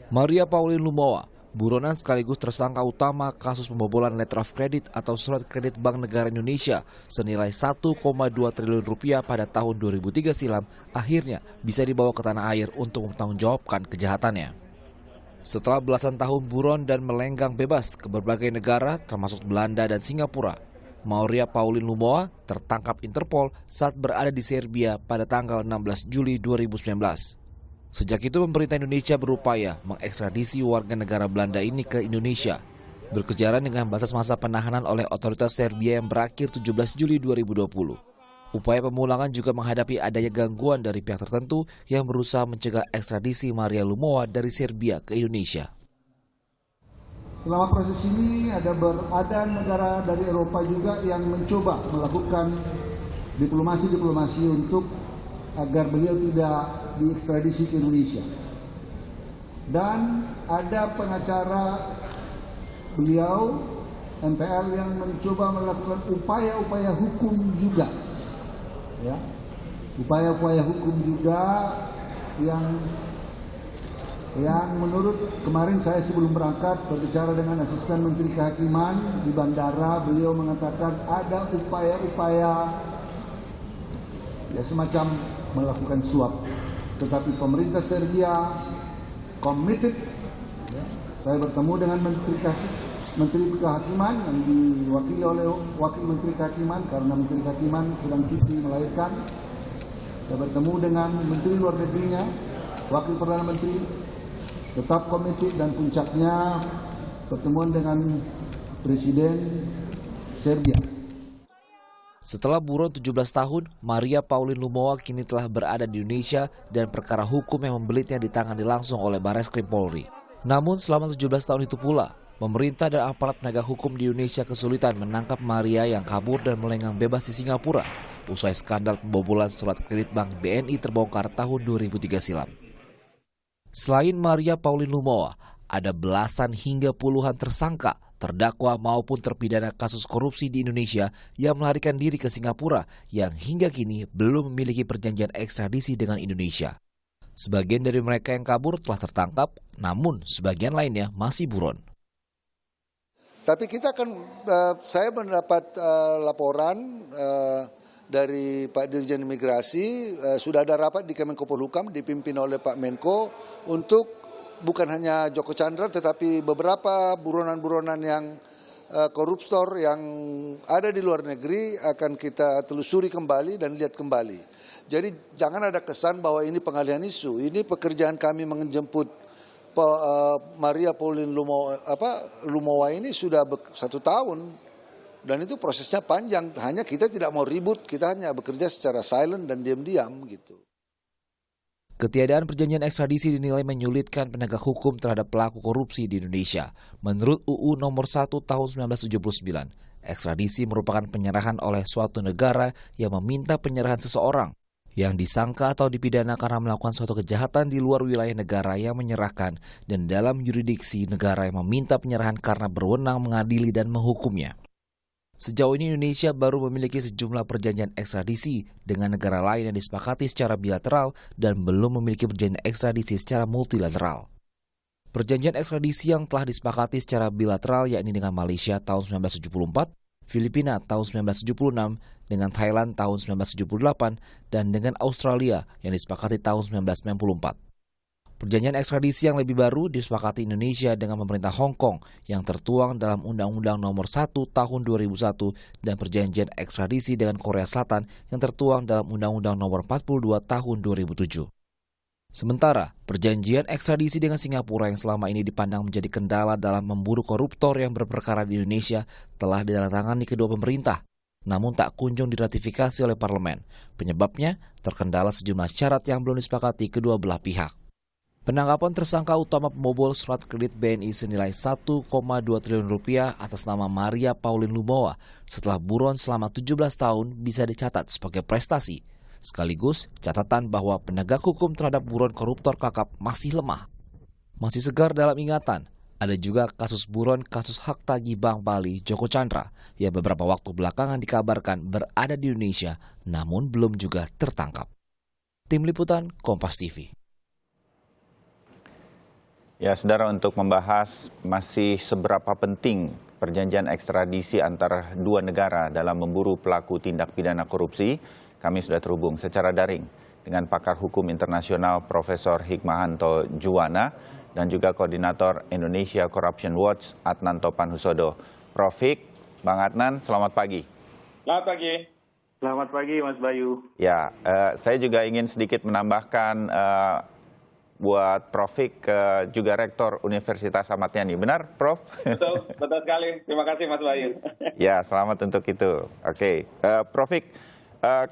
Maria Pauline Lumowa, buronan sekaligus tersangka utama kasus pembobolan letter of credit atau surat kredit Bank Negara Indonesia senilai 1,2 triliun rupiah pada tahun 2003 silam, akhirnya bisa dibawa ke tanah air untuk mempertanggungjawabkan kejahatannya. Setelah belasan tahun buron dan melenggang bebas ke berbagai negara termasuk Belanda dan Singapura, Maria Pauline Lumowa tertangkap Interpol saat berada di Serbia pada tanggal 16 Juli 2019. Sejak itu pemerintah Indonesia berupaya mengekstradisi warga negara Belanda ini ke Indonesia, berkejaran dengan batas masa penahanan oleh otoritas Serbia yang berakhir 17 Juli 2020. Upaya pemulangan juga menghadapi adanya gangguan dari pihak tertentu yang berusaha mencegah ekstradisi Maria Lumowa dari Serbia ke Indonesia. Selama proses ini ada negara dari Eropa juga yang mencoba melakukan diplomasi untuk agar beliau tidak diekstradisi ke Indonesia. Dan ada pengacara beliau, MPL, yang mencoba melakukan upaya-upaya hukum juga. Ya. Upaya-upaya hukum juga yang menurut kemarin saya sebelum berangkat berbicara dengan asisten Menteri Kehakiman di bandara, beliau mengatakan ada upaya-upaya ya semacam melakukan suap, tetapi pemerintah Serbia committed. Ya, saya bertemu dengan Menteri Kehakiman yang diwakili oleh Wakil Menteri Kehakiman karena Menteri Kehakiman sedang cuti melahirkan. Saya bertemu dengan Menteri Luar Negerinya, Wakil Perdana Menteri, tetap committed, dan puncaknya pertemuan dengan Presiden Serbia. Setelah buron 17 tahun, Maria Pauline Lumowa kini telah berada di Indonesia dan perkara hukum yang membelitnya ditangani langsung oleh Barreskrim Polri. Namun selama 17 tahun itu pula, pemerintah dan aparat penegak hukum di Indonesia kesulitan menangkap Maria yang kabur dan melenggang bebas di Singapura usai skandal pembobolan surat kredit Bank BNI terbongkar tahun 2003 silam. Selain Maria Pauline Lumowa, ada belasan hingga puluhan tersangka, terdakwa maupun terpidana kasus korupsi di Indonesia yang melarikan diri ke Singapura yang hingga kini belum memiliki perjanjian ekstradisi dengan Indonesia. Sebagian dari mereka yang kabur telah tertangkap, namun sebagian lainnya masih buron. Tapi saya mendapat laporan dari Pak Dirjen Imigrasi, sudah ada rapat di Kemenko Polhukam dipimpin oleh Pak Menko untuk bukan hanya Joko Chandra tetapi beberapa buronan-buronan yang koruptor yang ada di luar negeri akan kita telusuri kembali dan lihat kembali. Jadi jangan ada kesan bahwa ini pengalihan isu. Ini pekerjaan kami menjemput Maria Pauline Lumowa ini sudah 1 tahun dan itu prosesnya panjang. Hanya kita tidak mau ribut, kita hanya bekerja secara silent dan diam-diam gitu. Ketiadaan perjanjian ekstradisi dinilai menyulitkan penegak hukum terhadap pelaku korupsi di Indonesia. Menurut UU Nomor 1 Tahun 1979, ekstradisi merupakan penyerahan oleh suatu negara yang meminta penyerahan seseorang yang disangka atau dipidana karena melakukan suatu kejahatan di luar wilayah negara yang menyerahkan dan dalam yurisdiksi negara yang meminta penyerahan karena berwenang mengadili dan menghukumnya. Sejauh ini Indonesia baru memiliki sejumlah perjanjian ekstradisi dengan negara lain yang disepakati secara bilateral dan belum memiliki perjanjian ekstradisi secara multilateral. Perjanjian ekstradisi yang telah disepakati secara bilateral yakni dengan Malaysia tahun 1974, Filipina tahun 1976, dengan Thailand tahun 1978, dan dengan Australia yang disepakati tahun 1994. Perjanjian ekstradisi yang lebih baru disepakati Indonesia dengan pemerintah Hong Kong yang tertuang dalam Undang-Undang Nomor 1 Tahun 2001 dan perjanjian ekstradisi dengan Korea Selatan yang tertuang dalam Undang-Undang Nomor 42 Tahun 2007. Sementara, perjanjian ekstradisi dengan Singapura yang selama ini dipandang menjadi kendala dalam memburu koruptor yang berperkara di Indonesia telah ditandatangani kedua pemerintah, namun tak kunjung diratifikasi oleh parlemen. Penyebabnya terkendala sejumlah syarat yang belum disepakati kedua belah pihak. Penangkapan tersangka utama pembobol surat kredit BNI senilai 1,2 triliun rupiah atas nama Maria Pauline Lumowa setelah buron selama 17 tahun bisa dicatat sebagai prestasi. Sekaligus catatan bahwa penegak hukum terhadap buron koruptor kakap masih lemah. Masih segar dalam ingatan, ada juga kasus buron kasus hak tagih Bank Bali Joko Chandra yang beberapa waktu belakangan dikabarkan berada di Indonesia namun belum juga tertangkap. Tim Liputan Kompas TV. Ya, saudara, untuk membahas masih seberapa penting perjanjian ekstradisi antara dua negara dalam memburu pelaku tindak pidana korupsi, kami sudah terhubung secara daring dengan pakar hukum internasional Profesor Hikmahanto Juwana dan juga Koordinator Indonesia Corruption Watch Adnan Topanhusodo. Prof. Hik, Bang Adnan, selamat pagi. Selamat pagi. Selamat pagi, Mas Bayu. Ya, saya juga ingin sedikit menambahkan buat Prof. Hik, juga Rektor Universitas Ahmad Yani. Benar, Prof? Betul sekali. Terima kasih, Mas Bayu. Ya, selamat untuk itu. Oke, Prof. Hik,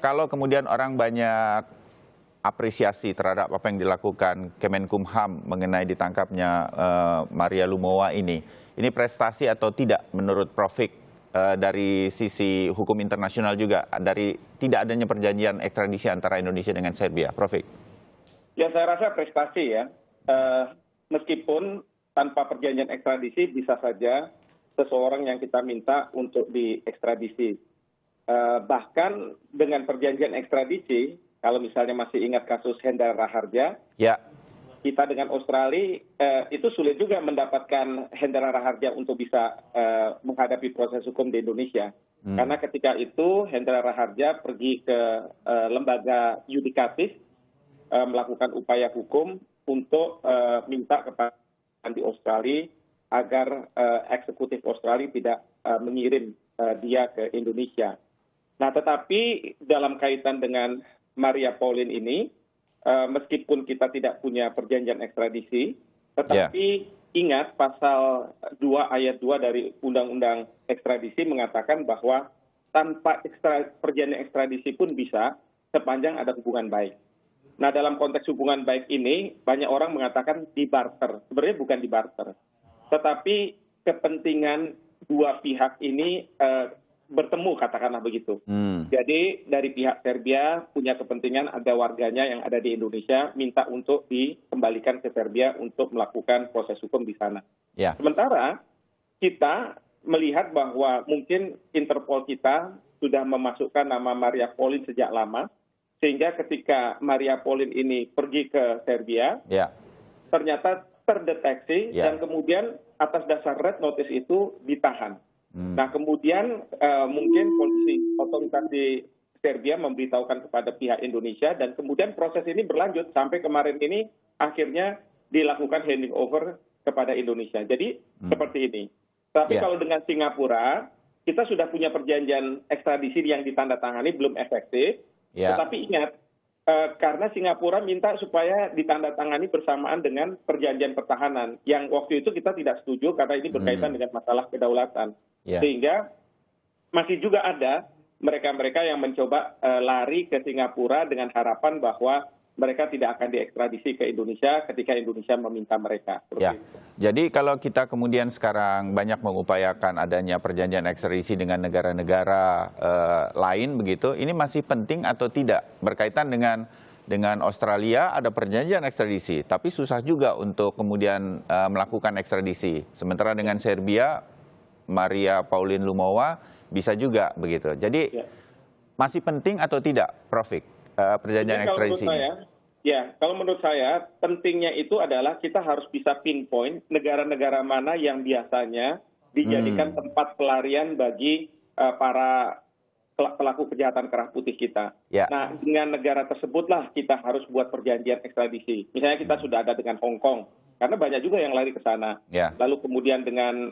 kalau kemudian orang banyak apresiasi terhadap apa yang dilakukan Kemenkumham mengenai ditangkapnya Maria Lumowa ini prestasi atau tidak menurut Prof. Hik dari sisi hukum internasional juga, dari tidak adanya perjanjian ekstradisi antara Indonesia dengan Serbia, Prof. Hik? Ya, saya rasa prestasi ya. Meskipun tanpa perjanjian ekstradisi bisa saja seseorang yang kita minta untuk diekstradisi. Bahkan dengan perjanjian ekstradisi, kalau misalnya masih ingat kasus Hendra Raharja, ya, kita dengan Australia itu sulit juga mendapatkan Hendra Raharja untuk bisa menghadapi proses hukum di Indonesia. Karena ketika itu Hendra Raharja pergi ke lembaga yudikatif, melakukan upaya hukum untuk minta kepada di Australia agar eksekutif Australia tidak mengirim dia ke Indonesia. Nah, tetapi dalam kaitan dengan Maria Pauline ini, meskipun kita tidak punya perjanjian ekstradisi, tetapi ingat pasal 2 ayat 2 dari Undang-Undang Ekstradisi mengatakan bahwa tanpa perjanjian ekstradisi pun bisa sepanjang ada hubungan baik. Nah, dalam konteks hubungan baik ini, banyak orang mengatakan dibarter. Sebenarnya bukan dibarter. Tetapi kepentingan dua pihak ini bertemu, katakanlah begitu. Jadi dari pihak Serbia punya kepentingan ada warganya yang ada di Indonesia minta untuk dikembalikan ke Serbia untuk melakukan proses hukum di sana. Ya. Sementara kita melihat bahwa mungkin Interpol kita sudah memasukkan nama Maria Pauline sejak lama, sehingga ketika Maria Pauline ini pergi ke Serbia, ternyata terdeteksi dan kemudian atas dasar red notice itu ditahan. Nah, kemudian mungkin polisi otoritas di Serbia memberitahukan kepada pihak Indonesia dan kemudian proses ini berlanjut sampai kemarin ini akhirnya dilakukan handing over kepada Indonesia. Jadi seperti ini. Tapi kalau dengan Singapura, kita sudah punya perjanjian ekstradisi yang ditandatangani belum efektif. Tetapi ingat, karena Singapura minta supaya ditandatangani bersamaan dengan perjanjian pertahanan, yang waktu itu kita tidak setuju karena ini berkaitan dengan masalah kedaulatan. Sehingga masih juga ada mereka-mereka yang mencoba lari ke Singapura dengan harapan bahwa mereka tidak akan diekstradisi ke Indonesia ketika Indonesia meminta mereka. Ya. Jadi kalau kita kemudian sekarang banyak mengupayakan adanya perjanjian ekstradisi dengan negara-negara lain begitu, ini masih penting atau tidak? Berkaitan dengan Australia ada perjanjian ekstradisi, tapi susah juga untuk kemudian melakukan ekstradisi. Sementara dengan Serbia, Maria Pauline Lumowa bisa juga begitu. Jadi masih penting atau tidak, Prof. Hik? Perjanjian ekstradisi. Kalau menurut saya pentingnya itu adalah kita harus bisa pinpoint negara-negara mana yang biasanya dijadikan tempat pelarian bagi para pelaku kejahatan kerah putih kita. Nah, dengan negara tersebutlah kita harus buat perjanjian ekstradisi. Misalnya kita sudah ada dengan Hong Kong, karena banyak juga yang lari ke sana. Lalu kemudian dengan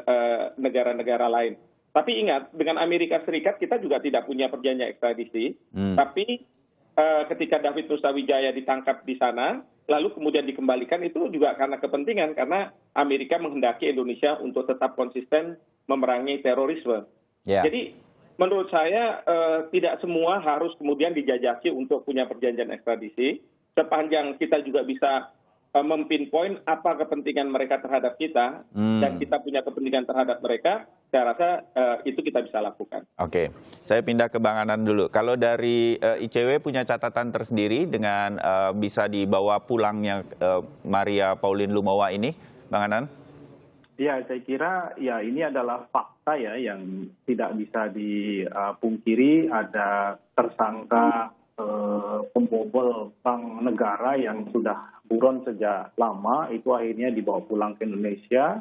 negara-negara lain. Tapi ingat, dengan Amerika Serikat kita juga tidak punya perjanjian ekstradisi, tapi ketika David Nusawijaya ditangkap di sana, lalu kemudian dikembalikan itu juga karena kepentingan, karena Amerika menghendaki Indonesia untuk tetap konsisten memerangi terorisme. Jadi menurut saya tidak semua harus kemudian dijajaki untuk punya perjanjian ekstradisi, sepanjang kita juga bisa mempinpoint apa kepentingan mereka terhadap kita dan kita punya kepentingan terhadap mereka, saya rasa itu kita bisa lakukan. Oke, saya pindah ke Bang Anan dulu. Kalau dari ICW punya catatan tersendiri dengan bisa dibawa pulangnya Maria Pauline Lumowa ini, Bang Anan? Ya, saya kira ya ini adalah fakta ya yang tidak bisa dipungkiri. Ada tersangka pembobol bank negara yang sudah buron sejak lama itu akhirnya dibawa pulang ke Indonesia,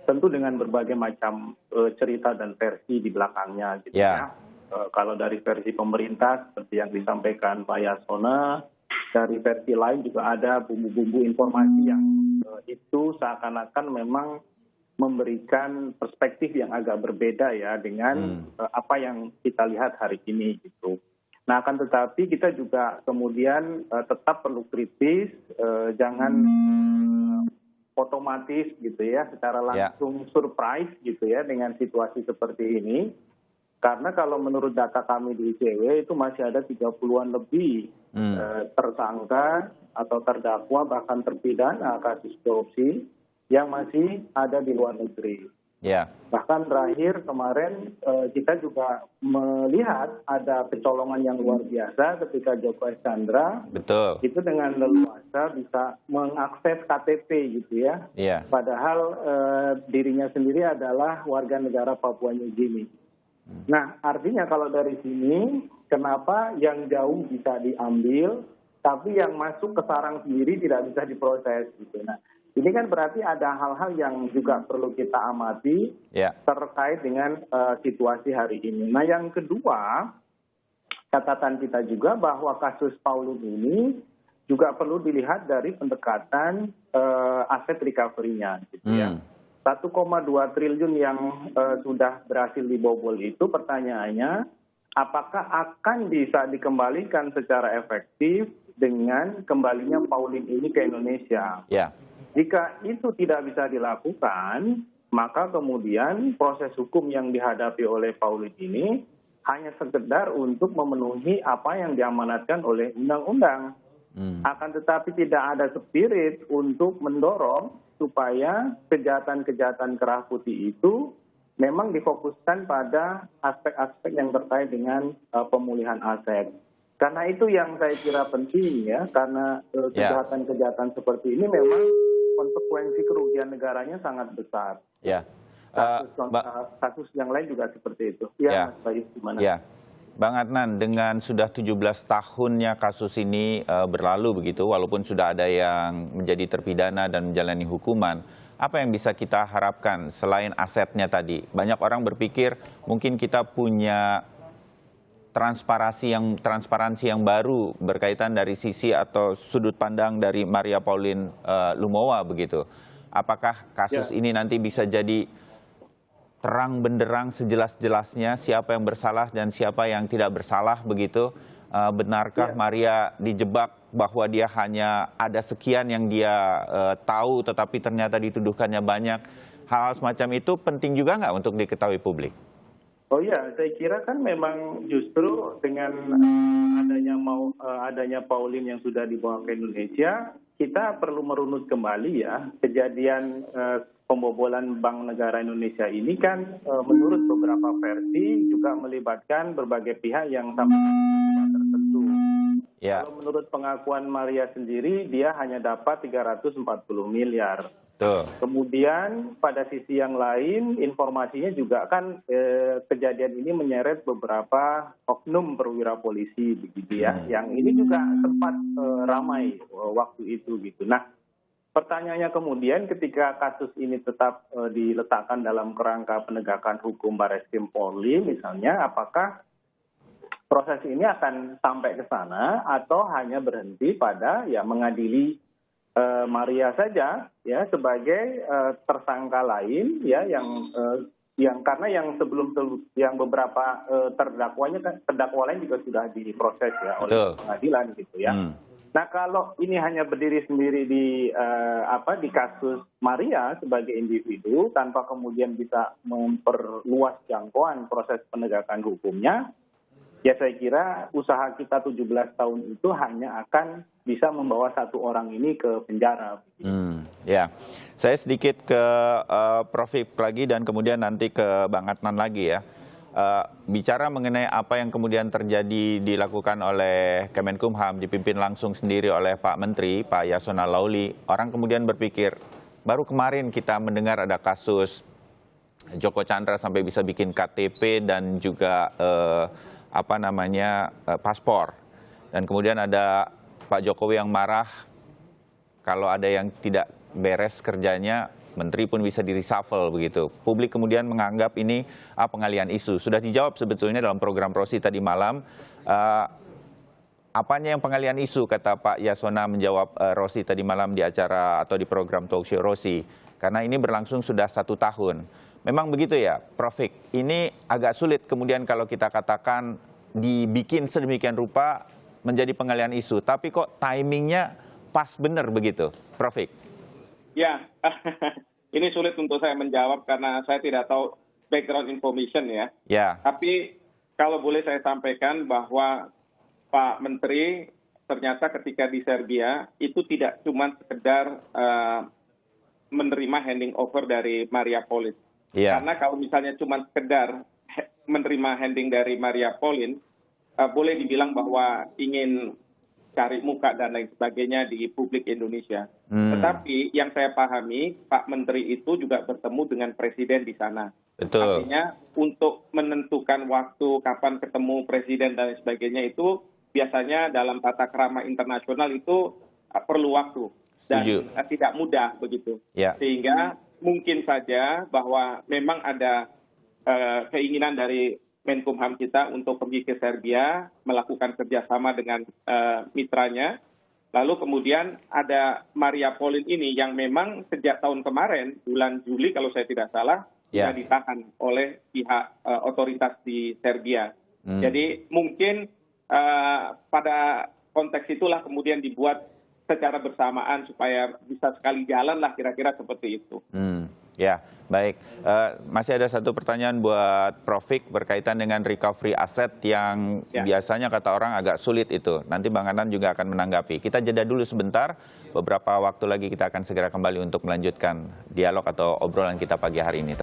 tentu dengan berbagai macam cerita dan versi di belakangnya gitu ya. Kalau dari versi pemerintah seperti yang disampaikan Pak Yasona, dari versi lain juga ada bumbu-bumbu informasi yang itu seakan-akan memang memberikan perspektif yang agak berbeda ya dengan apa yang kita lihat hari ini gitu. Nah, akan tetapi kita juga kemudian tetap perlu kritis, jangan otomatis gitu ya, secara langsung surprise gitu ya dengan situasi seperti ini. Karena kalau menurut data kami di ICW itu masih ada 30-an lebih tersangka atau terdakwa bahkan terpidana kasus korupsi yang masih ada di luar negeri. Bahkan terakhir kemarin kita juga melihat ada kecolongan yang luar biasa ketika Joko Chandra itu dengan leluasa bisa mengakses KTP gitu ya. Padahal dirinya sendiri adalah warga negara Papua New Guinea. Nah, artinya kalau dari sini kenapa yang jauh bisa diambil tapi yang masuk ke sarang sendiri tidak bisa diproses gitu. Nah, ini kan berarti ada hal-hal yang juga perlu kita amati terkait dengan situasi hari ini. Nah, yang kedua, catatan kita juga bahwa kasus Pauline ini juga perlu dilihat dari pendekatan aset recovery-nya gitu ya. 1,2 triliun yang sudah berhasil dibobol itu pertanyaannya apakah akan bisa dikembalikan secara efektif dengan kembalinya Pauline ini ke Indonesia. Jika itu tidak bisa dilakukan, maka kemudian proses hukum yang dihadapi oleh Pauline ini hanya sekedar untuk memenuhi apa yang diamanatkan oleh undang-undang. Akan tetapi tidak ada spirit untuk mendorong supaya kejahatan-kejahatan kerah putih itu memang difokuskan pada aspek-aspek yang terkait dengan pemulihan aset. Karena itu yang saya kira penting ya, karena kejahatan-kejahatan seperti ini memang konsekuensi kerugian negaranya sangat besar. Kasus yang lain juga seperti itu. Mas Bayu, gimana? Bang Adnan, dengan sudah 17 tahunnya kasus ini berlalu begitu, walaupun sudah ada yang menjadi terpidana dan menjalani hukuman, apa yang bisa kita harapkan selain asetnya tadi? Banyak orang berpikir mungkin kita punya transparansi yang baru berkaitan dari sisi atau sudut pandang dari Maria Pauline Lumowa begitu. Apakah kasus ini nanti bisa jadi terang benderang sejelas-jelasnya siapa yang bersalah dan siapa yang tidak bersalah begitu? Benarkah Maria dijebak bahwa dia hanya ada sekian yang dia tahu tetapi ternyata dituduhkannya banyak? Hal semacam itu penting juga nggak untuk diketahui publik? Oh ya, saya kira kan memang justru dengan adanya Pauline yang sudah dibawa ke Indonesia, kita perlu merunut kembali ya kejadian pembobolan Bank Negara Indonesia ini kan menurut beberapa versi juga melibatkan berbagai pihak yang sama tertentu. Kalau menurut pengakuan Maria sendiri, dia hanya dapat 340 miliar. Kemudian pada sisi yang lain informasinya juga kan kejadian ini menyeret beberapa oknum perwira polisi begitu ya, yang ini juga sempat ramai waktu itu gitu. Nah, pertanyaannya kemudian ketika kasus ini tetap diletakkan dalam kerangka penegakan hukum Barreskrim Polri misalnya, apakah proses ini akan sampai ke sana atau hanya berhenti pada ya mengadili Maria saja ya sebagai tersangka lain ya yang karena yang beberapa terdakwa lain juga sudah diproses ya oleh pengadilan gitu ya. Nah, kalau ini hanya berdiri sendiri di kasus Maria sebagai individu tanpa kemudian bisa memperluas jangkauan proses penegakan hukumnya, ya saya kira usaha kita 17 tahun itu hanya akan bisa membawa satu orang ini ke penjara. Saya sedikit ke Prof. Hip lagi dan kemudian nanti ke Bang Adnan lagi ya. Bicara mengenai apa yang kemudian terjadi dilakukan oleh Kemenkumham, dipimpin langsung sendiri oleh Pak Menteri, Pak Yasona Lauli, orang kemudian berpikir, baru kemarin kita mendengar ada kasus Joko Chandra sampai bisa bikin KTP dan juga paspor. Dan kemudian ada Pak Jokowi yang marah kalau ada yang tidak beres kerjanya, menteri pun bisa di-reshuffle begitu. Publik kemudian menganggap ini pengalihan isu. Sudah dijawab sebetulnya dalam program Rosi tadi malam. Apanya yang pengalihan isu, kata Pak Yasona menjawab Rosi tadi malam di acara atau di program Talkshow Rosi. Karena ini berlangsung sudah 1 tahun. Memang begitu ya, Prof. Ini agak sulit kemudian kalau kita katakan dibikin sedemikian rupa menjadi pengalihan isu. Tapi kok timingnya pas benar begitu, Prof. Ya, ini sulit untuk saya menjawab karena saya tidak tahu background information ya. Ya. Tapi kalau boleh saya sampaikan bahwa Pak Menteri ternyata ketika di Serbia itu tidak cuma sekedar menerima handing over dari Maria Polin. Ya. Karena kalau misalnya cuma sekedar menerima handing dari Maria Polin, boleh dibilang bahwa ingin cari muka dan lain sebagainya di publik Indonesia. Tetapi yang saya pahami, Pak Menteri itu juga bertemu dengan Presiden di sana. Betul. Artinya untuk menentukan waktu kapan ketemu Presiden dan lain sebagainya itu biasanya dalam tata krama internasional itu perlu waktu. Dan tidak mudah begitu. Ya. Sehingga mungkin saja bahwa memang ada keinginan dari Menkumham kita untuk pergi ke Serbia, melakukan kerjasama dengan mitranya. Lalu kemudian ada Maria Polin ini yang memang sejak tahun kemarin, bulan Juli kalau saya tidak salah, sudah ditahan oleh pihak otoritas di Serbia. Jadi mungkin pada konteks itulah kemudian dibuat secara bersamaan supaya bisa sekali jalan lah kira-kira seperti itu. Ya, baik. Masih ada satu pertanyaan buat Prof. berkaitan dengan recovery aset yang biasanya kata orang agak sulit itu. Nanti Bang Adnan juga akan menanggapi. Kita jeda dulu sebentar. Beberapa waktu lagi kita akan segera kembali untuk melanjutkan dialog atau obrolan kita pagi hari ini.